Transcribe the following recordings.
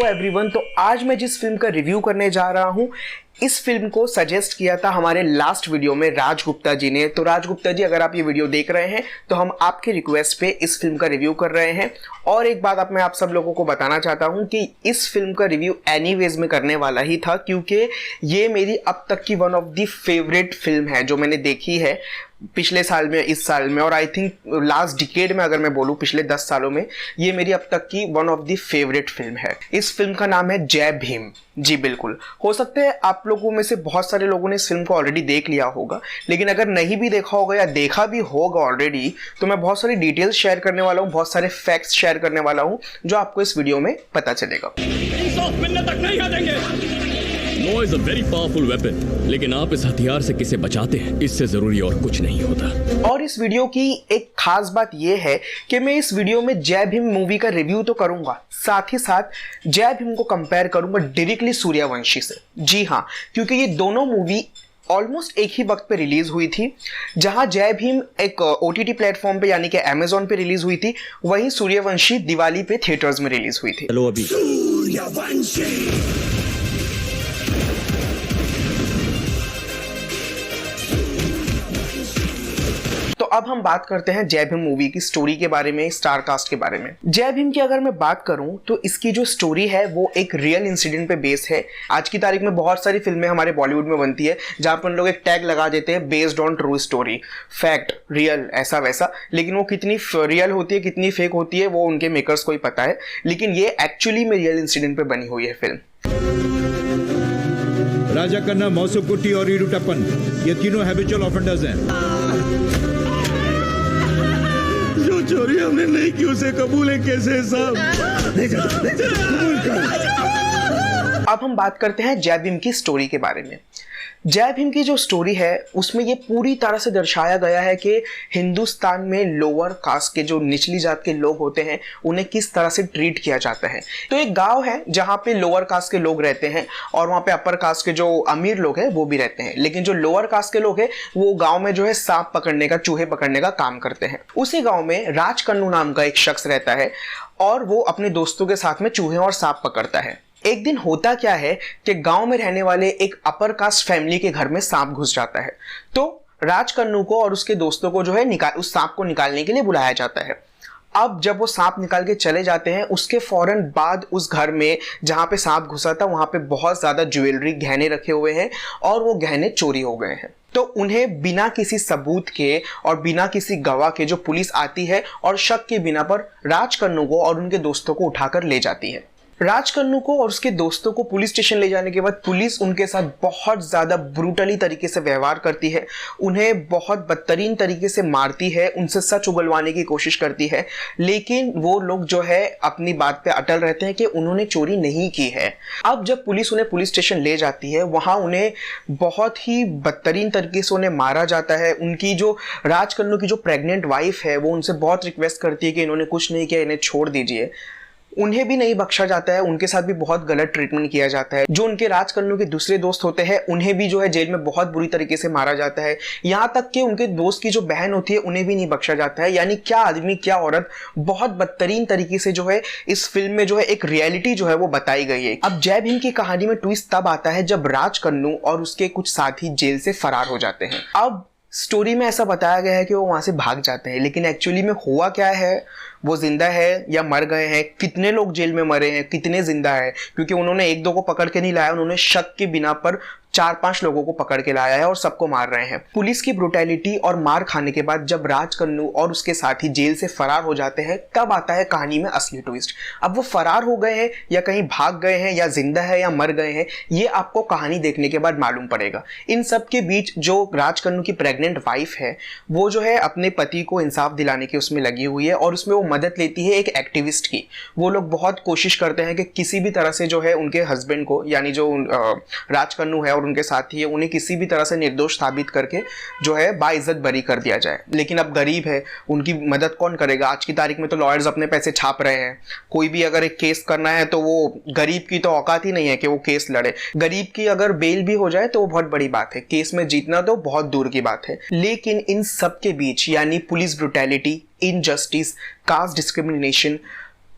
Everyone. तो आज मैं जिस फिल्म का रिव्यू करने जा रहा हूँ, इस फिल्म को सजेस्ट किया था हमारे लास्ट वीडियो में राज गुप्ता जी ने। तो राज गुप्ता जी, अगर आप ये वीडियो देख रहे हैं तो हम आपके रिक्वेस्ट पे इस फिल्म का रिव्यू कर रहे हैं। और एक बात मैं आप सब लोगों को बताना चाहता हूं कि इस फिल्म का रिव्यू एनीवेज में करने वाला ही था, क्योंकि ये मेरी अब तक की one of the favourite film है जो मैंने देखी है पिछले साल में, इस साल में, और आई थिंक लास्ट डिकेड में, अगर मैं बोलूं पिछले 10 सालों में, ये मेरी अब तक की one of the favourite film है। इस फिल्म का नाम है जय भीम। जी बिल्कुल, हो सकता है आप लोगों में से बहुत सारे लोगों ने इस फिल्म को ऑलरेडी देख लिया होगा, लेकिन अगर नहीं भी देखा होगा या देखा भी होगा ऑलरेडी, तो मैं बहुत सारी डिटेल्स शेयर करने वाला हूँ, बहुत सारे फैक्ट्स शेयर करने वाला हूँ जो आपको इस वीडियो में पता चलेगा। Law is a very powerful weapon, लेकिन आप इस हथियार से किसे बचाते हैं, इससे जरूरी और कुछ नहीं होता। और इस वीडियो की एक खास बात यह है कि मैं इस वीडियो में जय भीम मूवी का रिव्यू तो करूंगा, साथ ही साथ जय भीम को कंपेयर करूंगा डायरेक्टली सूर्यवंशी से। जी हाँ, क्योंकि ये दोनों मूवी ऑलमोस्ट एक ही वक्त पे रिलीज हुई थी। जहां जय भीम एक OTT प्लेटफॉर्म पे यानी कि Amazon पे रिलीज हुई थी, वहीं सूर्यवंशी दिवाली पे थिएटर्स में रिलीज हुई थी। चलो अभी तो अब हम बात करते हैं जय भीम मूवी की स्टोरी के बारे में, स्टार कास्ट के बारे में। जय भीम की अगर मैं बात करूं तो इसकी जो स्टोरी है वो एक रियल इंसिडेंट पे बेस है। आज की तारीख में बहुत सारी फिल्में हमारे बॉलीवुड में बनती है जहां पर लोग एक टैग लगा देते हैं based on true story, fact, real, ऐसा वैसा, लेकिन वो कितनी रियल होती है कितनी फेक होती है वो उनके मेकर्स को ही पता है। लेकिन ये एक्चुअली में रियल इंसिडेंट पे बनी हुई है फिल्म। राजा कन्ना, मौसुकुट्टी और ईडुटप्पन, ये तीनों हैबिचुअल ऑफेंडर्स हैं। जो चोरी हमने नहीं की उसे कबूल है कैसे साहब? अब हम बात करते हैं जय भीम की स्टोरी के बारे में। जय भीम की जो स्टोरी है उसमें ये पूरी तरह से दर्शाया गया है कि हिंदुस्तान में लोअर कास्ट के जो निचली जात के लोग होते हैं उन्हें किस तरह से ट्रीट किया जाता है। तो एक गांव है जहां पे लोअर कास्ट के लोग रहते हैं और वहां पे अपर कास्ट के जो अमीर लोग हैं वो भी रहते हैं, लेकिन जो लोअर कास्ट के लोग हैं वो गाँव में जो है सांप पकड़ने का, चूहे पकड़ने का काम करते हैं। उसी गाँव में राजकन्नू नाम का एक शख्स रहता है और वो अपने दोस्तों के साथ में चूहे और सांप पकड़ता है। एक दिन होता क्या है कि गांव में रहने वाले एक अपर कास्ट फैमिली के घर में सांप घुस जाता है। तो राजकन्नू को और उसके दोस्तों को जो है उस सांप को निकालने के लिए बुलाया जाता है। अब जब वो सांप निकाल के चले जाते हैं, उसके फौरन बाद उस घर में जहां पे सांप घुसा था वहां पे बहुत ज्यादा ज्वेलरी, गहने रखे हुए हैं और वो गहने चोरी हो गए हैं। तो उन्हें बिना किसी सबूत के और बिना किसी गवाह के जो पुलिस आती है और शक के बिना पर राजकन्नू को और उनके दोस्तों को उठाकर ले जाती है। राजकन्नू को और उसके दोस्तों को पुलिस स्टेशन ले जाने के बाद पुलिस उनके साथ बहुत ज़्यादा ब्रूटली तरीके से व्यवहार करती है, उन्हें बहुत बदतरीन तरीके से मारती है, उनसे सच उगलवाने की कोशिश करती है, लेकिन वो लोग जो है अपनी बात पे अटल रहते हैं कि उन्होंने चोरी नहीं की है। अब जब पुलिस उन्हें पुलिस स्टेशन ले जाती है, वहाँ उन्हें बहुत ही बदतरीन तरीके से उन्हें मारा जाता है। उनकी जो राजकन्नू की जो प्रेग्नेंट वाइफ है वो उनसे बहुत रिक्वेस्ट करती है कि इन्होंने कुछ नहीं किया, इन्हें छोड़ दीजिए। उन्हें भी नहीं बख्शा जाता है, उनके साथ भी बहुत गलत ट्रीटमेंट किया जाता है। जो उनके राजकन्नू के दूसरे दोस्त होते हैं उन्हें भी जो है जेल में बहुत बुरी तरीके से मारा जाता है। यहाँ तक कि उनके दोस्त की जो बहन होती है उन्हें भी नहीं बख्शा जाता है। यानी क्या आदमी क्या औरत, बहुत बदतरीन तरीके से जो है इस फिल्म में जो है एक रियलिटी जो है वो बताई गई है। अब जय भीम की कहानी में ट्विस्ट तब आता है जब राजकन्नू और उसके कुछ साथी जेल से फरार हो जाते हैं। अब स्टोरी में ऐसा बताया गया है कि वो वहां से भाग जाते हैं, लेकिन एक्चुअली में हुआ क्या है, वो जिंदा है या मर गए हैं, कितने लोग जेल में मरे हैं, कितने जिंदा है, क्योंकि उन्होंने एक दो को पकड़ के नहीं लाया, उन्होंने शक के बिना पर 4-5 लोगों को पकड़ के लाया है और सबको मार रहे हैं। पुलिस की ब्रुटैलिटी और मार खाने के बाद जब राजकन्नू और उसके साथी जेल से फरार हो जाते हैं, तब आता है कहानी में असली ट्विस्ट। अब वो फरार हो गए हैं या कहीं भाग गए हैं या जिंदा है या मर गए हैं, ये आपको कहानी देखने के बाद मालूम पड़ेगा। इन सब के बीच जो राजकन्नू की प्रेग्नेंट वाइफ है वो जो है अपने पति को इंसाफ दिलाने की उसमें लगी हुई है और उसमें वो मदद लेती है एक एक्टिविस्ट की। वो लोग बहुत कोशिश करते हैं कि किसी भी तरह से जो है उनके हस्बैंड को, यानी जो राजकन्नू है और उनके साथी है, उन्हें किसी भी तरह से निर्दोष साबित करके जो है बाइज्जत बरी कर दिया जाए। लेकिन अब गरीब है, उनकी मदद कौन करेगा? आज की तारीख में तो लॉयर्स अपने पैसे छाप रहे हैं। कोई भी अगर एक केस करना है तो वो गरीब की तो औकात ही नहीं है कि वो केस लड़े। गरीब की अगर बेल भी हो जाए तो वो बहुत बड़ी बात है, केस में जीतना तो बहुत दूर की बात है। लेकिन इन सब के बीच यानी police brutality, injustice, caste discrimination,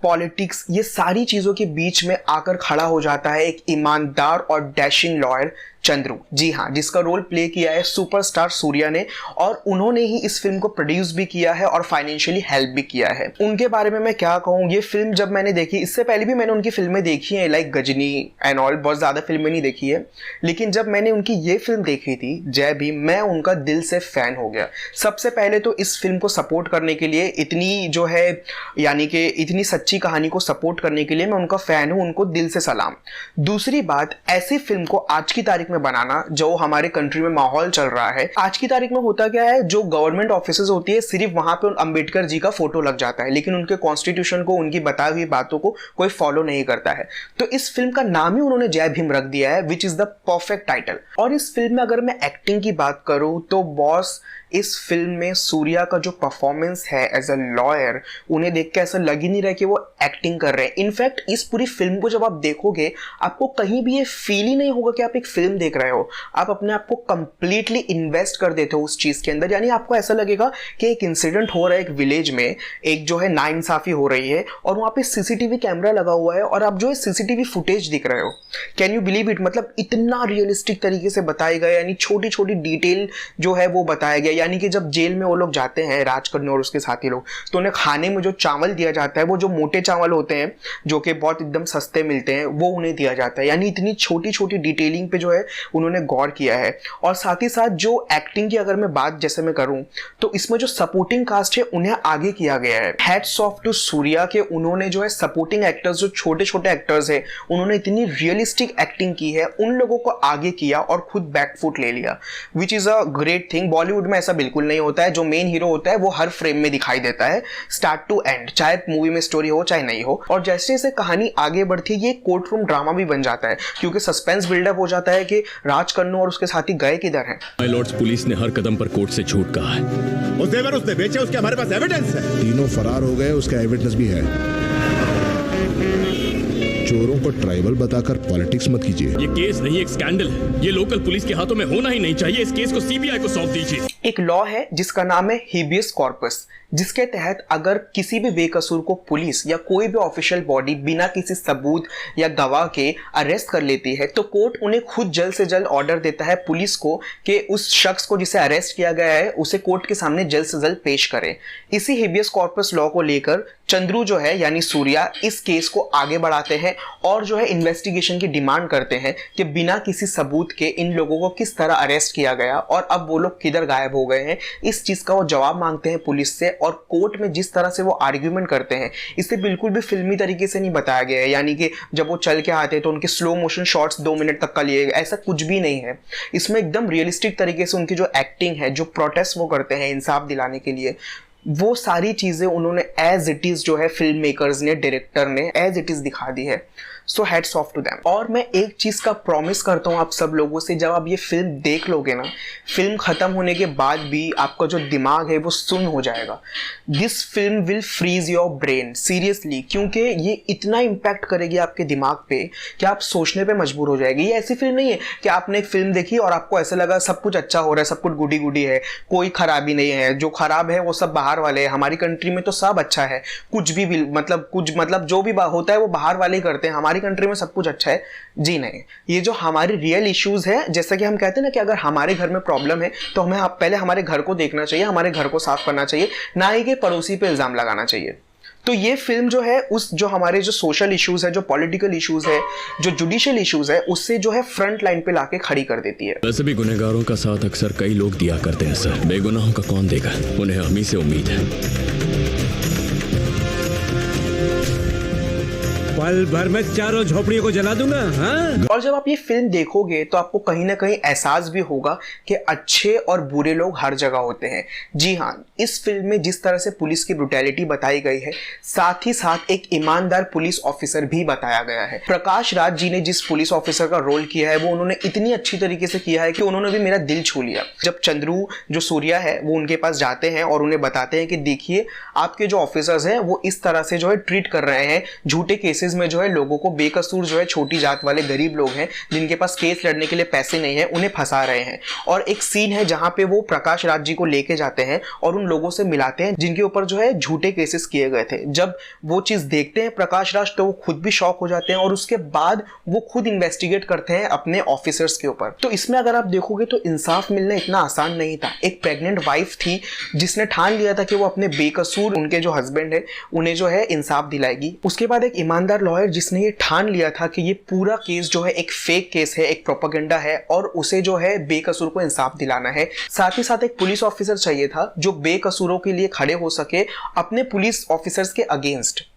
politics, ये सारी चीजों के बीच में आकर खड़ा हो जाता है एक ईमानदार और डैशिंग लॉयर चंद्रू। जी हाँ, जिसका रोल प्ले किया है सुपरस्टार सूर्या ने, और उन्होंने ही इस फिल्म को प्रोड्यूस भी किया है और फाइनेंशियली हेल्प भी किया है। उनके बारे में मैं क्या कहूँ, ये फिल्म जब मैंने देखी, इससे पहले भी मैंने उनकी फिल्में देखी हैं लाइक गजनी एंड ऑल, बहुत ज़्यादा फिल्में नहीं देखी है, लेकिन जब मैंने उनकी ये फिल्म देखी थी जय भीम, मैं उनका दिल से फैन हो गया। सबसे पहले तो इस फिल्म को सपोर्ट करने के लिए, इतनी जो है यानी कि इतनी सच्ची कहानी को सपोर्ट करने के लिए मैं उनका फैन हूँ, उनको दिल से सलाम। दूसरी बात, ऐसी फिल्म को आज की तारीख में बनाना, जो हमारे कंट्री में माहौल चल रहा है आज की तारीख में, होता क्या है, जो गवर्नमेंट ऑफिसेज होती है सिर्फ वहां पे अंबेडकर जी का फोटो लग जाता है, लेकिन उनके कॉन्स्टिट्यूशन को, उनकी बताई हुई बातों को कोई फॉलो नहीं करता है। तो इस फिल्म का नाम ही उन्होंने जय भीम रख दिया है, which is the perfect title. और इस फिल्म में अगर मैं एक्टिंग की बात करूं तो बॉस, इस फिल्म में सूर्या का जो परफॉर्मेंस है एज अ लॉयर, उन्हें देख के ऐसा लग ही नहीं रहा कि वो एक्टिंग कर रहे हैं। इनफैक्ट इस पूरी फिल्म को जब आप देखोगे, आपको कहीं भी ये फील ही नहीं होगा कि आप एक फिल्म देख रहे हो। आप अपने आप को कंप्लीटली इन्वेस्ट कर देते हो उस चीज के अंदर। यानी आपको ऐसा लगेगा कि एक इंसिडेंट हो रहा है एक विलेज में, एक जो है नाइंसाफी हो रही है, और वहां पे सीसीटीवी कैमरा लगा हुआ है और आप जो है सीसीटीवी फुटेज दिख रहे हो। Can you believe it? मतलब इतना रियलिस्टिक तरीके से बताया गया, यानी छोटी छोटी डिटेल जो है वो बताया गया। यानी कि जब जेल में वो लोग जाते हैं, राज करने और उसके साथी लोग, तो उन्हें खाने में जो चावल दिया जाता है, वो जो मोटे चावल होते हैं जो कि बहुत एकदम सस्ते मिलते हैं, वो उन्हें दिया जाता है। यानी इतनी छोटी छोटी डिटेलिंग पे जो है उन्होंने गौर किया है। और साथ ही साथ जो एक्टिंग की अगर मैं बात जैसे मैं करूं, तो इसमें जो सपोर्टिंग कास्ट है उन्हें आगे किया गया है। हैट्स ऑफ टू सूर्या के, उन्होंने जो है सपोर्टिंग एक्टर्स, जो छोटे छोटे एक्टर्स है, उन्होंने इतनी रियलिस्टिक एक्टिंग की है, उन लोगों को आगे किया और खुद बैकफुट ले लिया, which is a great thing. Bollywood में ऐसा बिल्कुल नहीं होता है। जो मेन हीरो होता है वो हर फ्रेम में दिखाई देता है, स्टार्ट टू एंड, चाहे मूवी में स्टोरी हो चाहे नहीं हो। और जैसे जैसे कहानी आगे बढ़ती है, ये कोर्ट रूम ड्रामा भी बन जाता है, क्योंकि सस्पेंस बिल्डअप हो जाता है कि राज कन्नू और उसके साथी गए किधर हैं। माय लॉर्ड्स, पुलिस ने हर कदम पर कोर्ट से झूठ कहा है। वो जेवर उसने बेचे, उसके हमारे पास एविडेंस है। तीनों फरार हो गए, उसका एविडेंस भी है। चोरों को ट्राइबल बताकर पॉलिटिक्स मत कीजिए। ये केस नहीं, एक स्कैंडल है। ये लोकल पुलिस के हाथों में होना ही नहीं चाहिए। इस केस को सीबीआई को सौंप दीजिए। एक लॉ है जिसका नाम है हेबियस कॉर्पस, जिसके तहत अगर किसी भी बेकसूर को पुलिस या कोई भी ऑफिशियल बॉडी बिना किसी सबूत या गवाह के अरेस्ट कर लेती है, तो कोर्ट उन्हें खुद जल्द से जल्द ऑर्डर देता है पुलिस को कि उस शख्स को जिसे अरेस्ट किया गया है उसे कोर्ट के सामने जल्द से जल्द पेश करें। इसी हेबियस कॉर्पस लॉ को लेकर चंद्रू जो है यानी सूर्या इस केस को आगे बढ़ाते हैं और जो है इन्वेस्टिगेशन की डिमांड करते हैं कि बिना किसी सबूत के इन लोगों को किस तरह अरेस्ट किया गया और अब वो लोग किधर गायब हो गए हैं। इस चीज का वो जवाब मांगते हैं पुलिस से, और कोर्ट में जिस तरह से वो आर्ग्यूमेंट करते हैं, इसे बिल्कुल भी फिल्मी तरीके से नहीं बताया गया है। यानी कि जब वो चल के आते हैं तो उनके स्लो मोशन शॉट्स 2 मिनट तक का लिए, ऐसा कुछ भी नहीं है। इसमें एकदम रियलिस्टिक तरीके से उनकी जो एक्टिंग है, जो प्रोटेस्ट वो करते हैं इंसाफ दिलाने के लिए, वो सारी चीजें उन्होंने एज इट इज जो है फिल्म मेकर्स ने, डायरेक्टर ने एज इट इज दिखा दी है। So hats off to them. और मैं एक चीज का प्रॉमिस करता हूं आप सब लोगों से, जब आप ये फिल्म देख लोगे ना, फिल्म खत्म होने के बाद भी आपका जो दिमाग है वो सुन्न हो जाएगा। This film will freeze your brain seriously, क्योंकि ये इतना इम्पैक्ट करेगी आपके दिमाग पे कि आप सोचने पे मजबूर हो जाएगी। ये ऐसी फिल्म नहीं है कि आपने एक फिल्म देखी और आपको ऐसा लगा सब कुछ अच्छा हो रहा है, सब कुछ गुडी गुडी है, कोई खराबी नहीं है, जो खराब है वो सब बाहर वाले हैं। हमारी कंट्री में तो सब अच्छा है, कुछ भी मतलब जो भी होता है वो बाहर वाले ही करते हैं, हमारी कंट्री में सब कुछ अच्छा है। जी नहीं, ये जो हमारी रियल इश्यूज है, जैसा कि हम कहते हैं ना कि अगर हमारे घर में प्रॉब्लम है तो हमें पहले हमारे घर को देखना चाहिए, हमारे घर को साफ करना चाहिए, ना ही कि पड़ोसी पे इल्जाम लगाना चाहिए। तो ये फिल्म जो है जो हमारे जो सोशल इश्यूज है, जो पॉलिटिकल इश्यूज है, जो जुडिशियल इश्यूज है, उससे जो है फ्रंट लाइन पे लाके खड़ी कर देती है। वैसे भी गुनहगारों का साथ अक्सर कई लोग दिया करते हैं सर, बेगुनाहों का कौन देगा? उन्हें हम ही से उम्मीद है। पल भर में चारों झोपड़ियों को जला दूंगा। हाँ? और जब आप ये फिल्म देखोगे तो आपको कहीं ना कहीं एहसास भी होगा कि अच्छे और बुरे लोग हर जगह होते हैं। जी हाँ, इस फिल्म में जिस तरह से पुलिस की ब्रुटैलिटी बताई गई है, साथ ही साथ एक ईमानदार पुलिस ऑफिसर भी बताया गया है। प्रकाश राज जी ने जिस पुलिस ऑफिसर का रोल किया है, वो उन्होंने इतनी अच्छी तरीके से किया है कि उन्होंने भी मेरा दिल छू लिया। जब चंद्रू जो सूर्या है वो उनके पास जाते हैं और उन्हें बताते हैं कि देखिए आपके जो ऑफिसर्स हैं वो इस तरह से जो है ट्रीट कर रहे हैं, झूठे केसेस केसेस में जो है लोगों को बेकसूर जो है छोटी जात वाले गरीब लोग हैं जिनके पास केस लड़ने के लिए पैसे नहीं है उन्हें फंसा रहे हैं। और एक सीन है जहां पे वो प्रकाश राज जी को लेके जाते हैं और उन लोगों से मिलाते हैं जिनके ऊपर जो है झूठे केसेस किए गए थे। जब वो चीज देखते हैं प्रकाश राज तो वो खुद भी शॉक हो जाते हैं और उसके बाद वो खुद इन्वेस्टिगेट करते हैं अपने ऑफिसर्स के ऊपर। तो इसमें अगर आप देखोगे तो इंसाफ मिलना इतना आसान नहीं था। एक प्रेग्नेंट वाइफ थी जिसने ठान लिया था कि वो अपने बेकसूर उनके जो हस्बैंड है उन्हें जो है इंसाफ दिलाएगी। उसके बाद एक ईमानदार लॉयर जिसने ये ठान लिया था कि ये पूरा केस जो है एक फेक केस है, एक प्रोपेगेंडा है और उसे जो है बेकसूर को इंसाफ दिलाना है। साथ ही साथ एक पुलिस ऑफिसर चाहिए था जो बेकसूरों के लिए खड़े हो सके अपने पुलिस ऑफिसर्स के अगेंस्ट,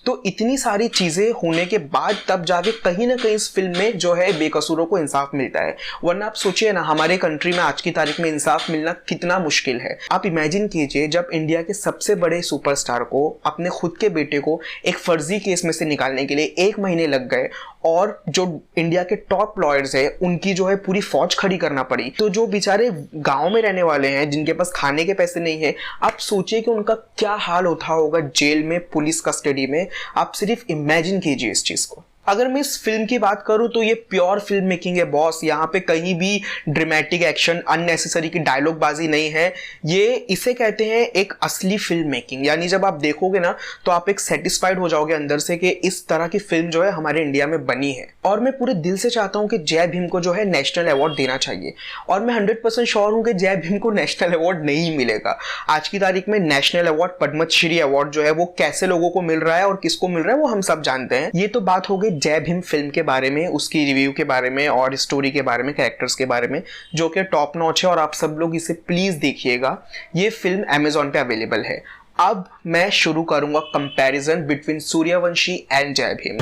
तो इतनी सारी चीजें होने के बाद तब जाके कहीं ना कहीं इस फिल्म में जो है बेकसूरों को इंसाफ मिलता है। वरना आप सोचिए ना, हमारे कंट्री में आज की तारीख में इंसाफ मिलना कितना मुश्किल है। आप इमेजिन कीजिए जब इंडिया के सबसे बड़े सुपरस्टार को अपने खुद के बेटे को एक फर्जी केस में से निकालने के लिए 1 महीने लग गए और जो इंडिया के टॉप लॉयर्स है उनकी जो है पूरी फौज खड़ी करना पड़ी, तो जो बेचारे गांव में रहने वाले हैं जिनके पास खाने के पैसे नहीं है, आप सोचिए कि उनका क्या हाल होता होगा जेल में, पुलिस कस्टडी में। आप सिर्फ इमेजिन कीजिए इस चीज को। अगर मैं इस फिल्म की बात करूं तो ये प्योर फिल्म मेकिंग है बॉस। यहाँ पे कहीं भी ड्रामेटिक एक्शन, अननेसेसरी की डायलॉग बाजी नहीं है। ये इसे कहते हैं एक असली फिल्म मेकिंग। यानी जब आप देखोगे ना तो आप एक सेटिस्फाइड हो जाओगे अंदर से कि इस तरह की फिल्म जो है हमारे इंडिया में बनी है। और मैं पूरे दिल से चाहता हूं कि जय भीम को जो है नेशनल अवार्ड देना चाहिए। और मैं 100% श्योर हूं कि जय भीम को नेशनल अवार्ड नहीं मिलेगा। आज की तारीख में नेशनल अवार्ड, पद्मश्री अवार्ड जो है वो कैसे लोगों को मिल रहा है और किसको मिल रहा है वो हम सब जानते हैं। ये तो बात हो गई जय भीम फिल्म के बारे में, उसकी रिव्यू के बारे में और स्टोरी के बारे में, कैरेक्टर्स के बारे में, जो कि टॉप नॉच है और आप सब लोग इसे प्लीज देखिएगा। ये फिल्म Amazon पे अवेलेबल है। अब मैं शुरू करूंगा कंपैरिजन बिटवीन सूर्यवंशी एंड जय भीम।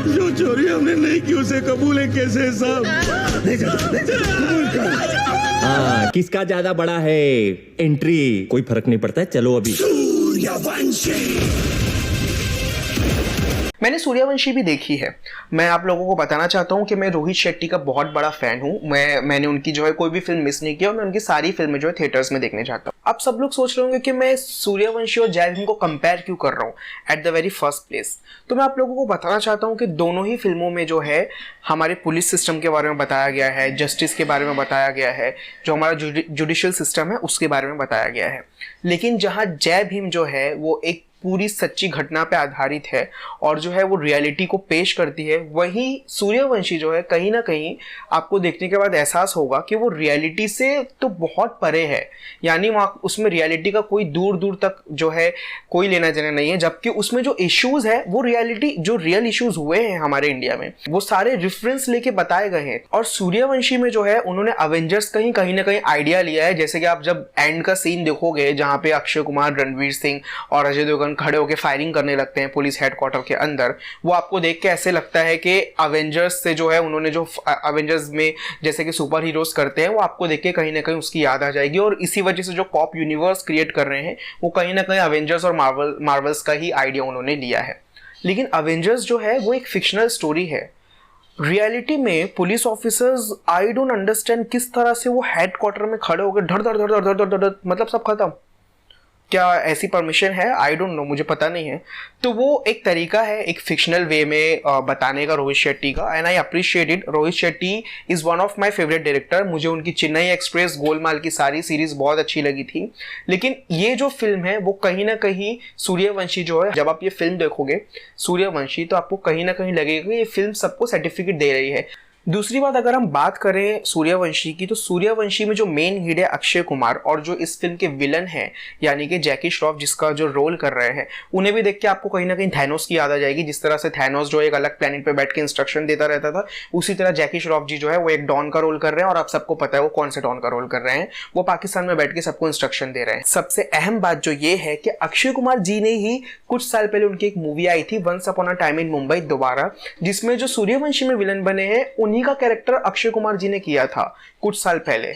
जो चोरी हमने नहीं की उसे कबूल है कैसे साहब? हाँ, किसका ज्यादा बड़ा है एंट्री? कोई फर्क नहीं पड़ता है, चलो अभी। मैंने सूर्यवंशी भी देखी है। मैं आप लोगों को बताना चाहता हूं कि मैं रोहित शेट्टी का बहुत बड़ा फैन हूं। मैंने उनकी जो है कोई भी फिल्म मिस नहीं की और मैं उनकी सारी फिल्में जो है थिएटर्स में देखने जाता हूं। अब सब लोग सोच रहे होंगे कि मैं सूर्यवंशी और जय भीम को कंपेयर क्यों कर रहा हूं at the very first place. तो मैं आप लोगों को बताना चाहता हूं कि दोनों ही फिल्मों में जो है हमारे पुलिस सिस्टम के बारे में बताया गया है, जस्टिस के बारे में बताया गया है, जो हमारा जुडिशियल सिस्टम है उसके बारे में बताया गया है। लेकिन जहां जय भीम जो है वो एक पूरी सच्ची घटना पे आधारित है और जो है वो रियलिटी को पेश करती है, वहीं सूर्यवंशी जो है कहीं ना कहीं आपको देखने के बाद एहसास होगा कि वो रियलिटी से तो बहुत परे है। यानी वहाँ उसमें रियलिटी का कोई दूर दूर तक जो है कोई लेना देना नहीं है। जबकि उसमें जो इश्यूज है वो रियलिटी, जो रियल इश्यूज हुए हैं हमारे इंडिया में, वो सारे रेफरेंस लेके बताए गए हैं। और सूर्यवंशी में जो है उन्होंने अवेंजर्स का ही कहीं ना कहीं आइडिया लिया है। जैसे कि आप जब एंड का सीन देखोगे जहाँ पे अक्षय कुमार, रणवीर सिंह और अजय देवगन खड़े होकर फायरिंग करने लगते हैं पुलिस हेडक्वार्टर के अंदर, वो आपको देख के ऐसे लगता है कि अवेंजर्स से जो है उन्होंने जो अवेंजर्स में जैसे कि सुपर हीरोज करते हैं वो आपको देख के कहीं ना कहीं उसकी याद आ जाएगी। और इसी वजह से जो कॉप यूनिवर्स क्रिएट कर रहे हैं वो कहीं ना कहीं अवेंजर्स और मार्वल्स का ही आइडिया उन्होंने लिया है। लेकिन अवेंजर्स जो है वो एक फिक्शनल स्टोरी है। रियलिटी में police officers, I don't understand किस तरह से वो हेडक्वार्टर में खड़े होकर धड़ धड़ धड़ धड़ धड़ धड़ धड़ मतलब सब खत्म। क्या ऐसी परमिशन है? आई डोंट नो, मुझे पता नहीं है। तो वो एक तरीका है एक फिक्शनल वे में बताने का रोहित शेट्टी का, and I appreciate it. Rohit Shetty is one of my favourite director. मुझे उनकी चेन्नई एक्सप्रेस, गोलमाल की सारी सीरीज बहुत अच्छी लगी थी। लेकिन ये जो फिल्म है वो कहीं ना कहीं सूर्यवंशी जो है, जब आप ये फिल्म देखोगे सूर्यवंशी, तो आपको कहीं ना कहीं लगेगा कि ये फिल्म सबको सर्टिफिकेट दे रही है। दूसरी बात, अगर हम बात करें सूर्यवंशी की, तो सूर्यवंशी में जो मेन हीड है अक्षय कुमार और जो इस फिल्म के विलन हैं यानी कि जैकी श्रॉफ जिसका जो रोल कर रहे हैं, उन्हें भी देख के आपको कहीं ना कहीं थैनोस की याद आ जाएगी। जिस तरह से थैनोस जो एक अलग प्लेनेट पे बैठ के इंस्ट्रक्शन देता रहता था, उसी तरह जैकी श्रॉफ जी जो है वो एक डॉन का रोल कर रहे हैं। और आप सबको पता है वो कौन से डॉन का रोल कर रहे हैं, वो पाकिस्तान में बैठ के सबको इंस्ट्रक्शन दे रहे हैं। सबसे अहम बात जो ये है कि अक्षय कुमार जी ने ही कुछ साल पहले उनकी एक मूवी आई थी once upon a time in Mumbai दोबारा, जिसमें जो सूर्यवंशी में विलन बने हैं उन्हीं का कैरेक्टर अक्षय कुमार जी ने किया था कुछ साल पहले।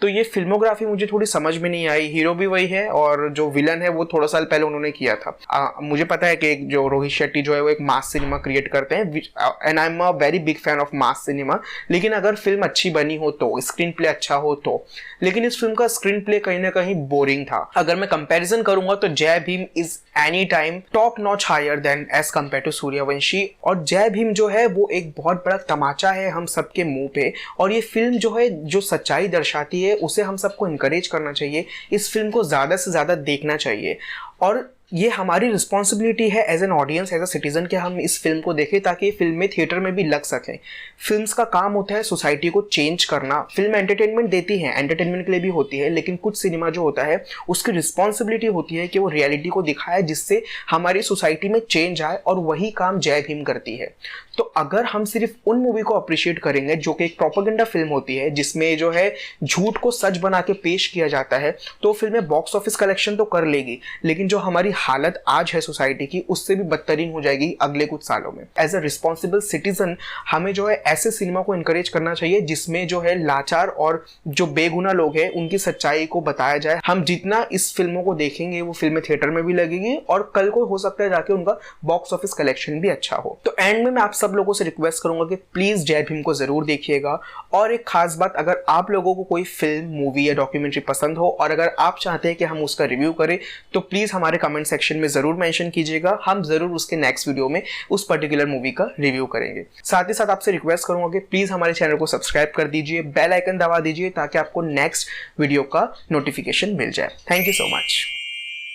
तो ये फिल्मोग्राफी मुझे थोड़ी समझ में नहीं आई। हीरो भी वही है और जो विलन है वो थोड़ा साल पहले उन्होंने किया था। मुझे पता है कि जो रोहित शेट्टी जो है वो एक मास सिनेमा क्रिएट करते हैं and I am a very big fan of mass cinema, लेकिन अगर फिल्म अच्छी बनी हो तो, स्क्रीन प्ले अच्छा हो तो, लेकिन इस फिल्म का स्क्रीन प्ले कहीं ना कहीं बोरिंग था। अगर मैं कंपैरिजन करूंगा तो Jai Bhim is any time top notch higher than as compare to Sooryavanshi, और जय भीम जो है वो एक बहुत बड़ा तमाचा है हम सबके मुंह पे, और ये फिल्म जो है जो सच्चाई दर्शाती है उसे हम सबको इनकरेज करना चाहिए। इस फिल्म को ज़्यादा से ज़्यादा देखना चाहिए और ये हमारी रिस्पॉन्सिबिलिटी है as an audience, as a citizen कि हम इस फिल्म को देखें ताकि ये फिल्में थिएटर में भी लग सकें। फिल्म्स का काम होता है सोसाइटी को चेंज करना। फिल्म एंटरटेनमेंट देती है, एंटरटेनमेंट के लिए भी होती है, लेकिन कुछ सिनेमा जो होता है उसकी रिस्पॉन्सिबिलिटी होती है कि वो रियलिटी को दिखाए जिससे हमारी सोसाइटी में चेंज आए, और वही काम जय भीम करती है। तो अगर हम सिर्फ उन मूवी को अप्रिशिएट करेंगे जो कि एक प्रोपेगेंडा फिल्म होती है जिसमें जो है झूठ को सच बना के पेश किया जाता है, तो फिल्में बॉक्स ऑफिस कलेक्शन तो कर लेगी, लेकिन जो हमारी हालत आज है सोसाइटी की उससे भी बदतरीन हो जाएगी अगले कुछ सालों में। एज अ रिस्पॉन्सिबल सिटीजन हमें जो है ऐसे सिनेमा को इनकरेज करना चाहिए जिसमें जो है लाचार और जो बेगुनाह लोग हैं उनकी सच्चाई को बताया जाए। हम जितना इस फिल्मों को देखेंगे वो फिल्में थिएटर में भी लगेगी और कल को हो सकता है जाके उनका बॉक्स ऑफिस कलेक्शन भी अच्छा हो। तो एंड में मैं आप सब लोगों से रिक्वेस्ट करूंगा कि प्लीज जय भीम को जरूर देखिएगा। और एक खास बात, अगर आप लोगों को कोई फिल्म, मूवी या डॉक्यूमेंट्री पसंद हो और अगर आप चाहते हैं कि हम उसका रिव्यू करें तो प्लीज हमारे कमेंट सेक्शन में जरूर मेंशन कीजिएगा। हम जरूर उसके नेक्स्ट वीडियो में उस पर्टिकुलर मूवी का रिव्यू करेंगे। साथ ही साथ आपसे रिक्वेस्ट करूंगा कि प्लीज हमारे चैनल को सब्सक्राइब कर दीजिए, बेल आइकन दबा दीजिए ताकि आपको नेक्स्ट वीडियो का नोटिफिकेशन मिल जाए। Thank you so much.